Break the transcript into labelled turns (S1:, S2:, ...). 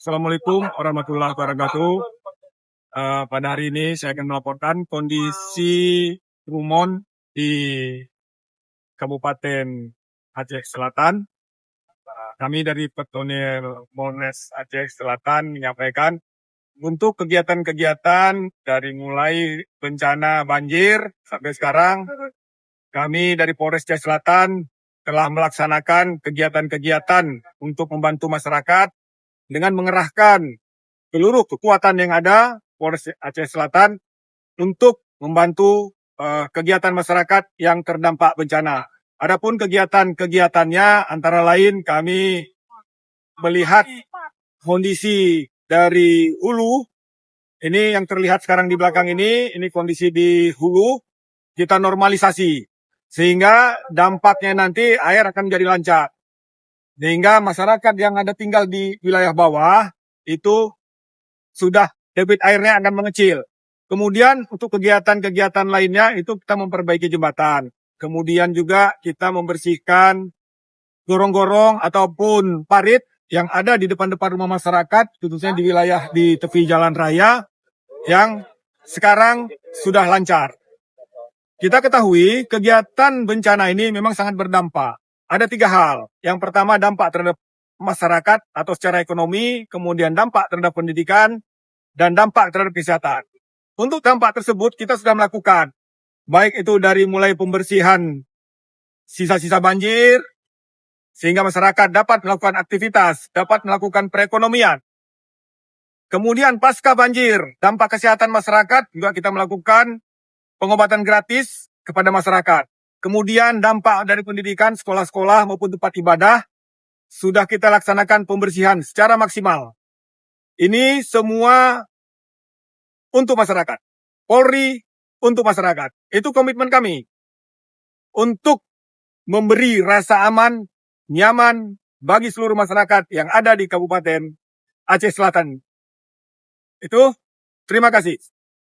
S1: Assalamualaikum warahmatullahi wabarakatuh. Pada hari ini saya akan melaporkan kondisi Trumon di Kabupaten Aceh Selatan. Kami dari personil Polres Aceh Selatan menyampaikan untuk kegiatan-kegiatan dari mulai bencana banjir sampai sekarang, kami dari Polres Aceh Selatan telah melaksanakan kegiatan-kegiatan untuk membantu masyarakat dengan mengerahkan seluruh kekuatan yang ada Polres Aceh Selatan untuk membantu kegiatan masyarakat yang terdampak bencana. Adapun kegiatan-kegiatannya antara lain kami melihat kondisi dari hulu. Ini yang terlihat sekarang di belakang ini kondisi di hulu kita normalisasi. Sehingga dampaknya nanti air akan menjadi lancar. Sehingga masyarakat yang ada tinggal di wilayah bawah itu sudah debit airnya akan mengecil. Kemudian untuk kegiatan-kegiatan lainnya itu kita memperbaiki jembatan. Kemudian juga kita membersihkan gorong-gorong ataupun parit yang ada di depan-depan rumah masyarakat, khususnya di wilayah di tepi jalan raya yang sekarang sudah lancar. Kita ketahui kegiatan bencana ini memang sangat berdampak. Ada 3 hal. Yang pertama dampak terhadap masyarakat atau secara ekonomi, kemudian dampak terhadap pendidikan, dan dampak terhadap kesehatan. Untuk dampak tersebut kita sudah melakukan, baik itu dari mulai pembersihan sisa-sisa banjir, sehingga masyarakat dapat melakukan aktivitas, dapat melakukan perekonomian. Kemudian pasca banjir, dampak kesehatan masyarakat juga kita melakukan pengobatan gratis kepada masyarakat. Kemudian dampak dari pendidikan, sekolah-sekolah maupun tempat ibadah, sudah kita laksanakan pembersihan secara maksimal. Ini semua untuk masyarakat. Polri untuk masyarakat. Itu komitmen kami. Untuk memberi rasa aman, nyaman bagi seluruh masyarakat yang ada di Kabupaten Aceh Selatan. Itu, terima kasih.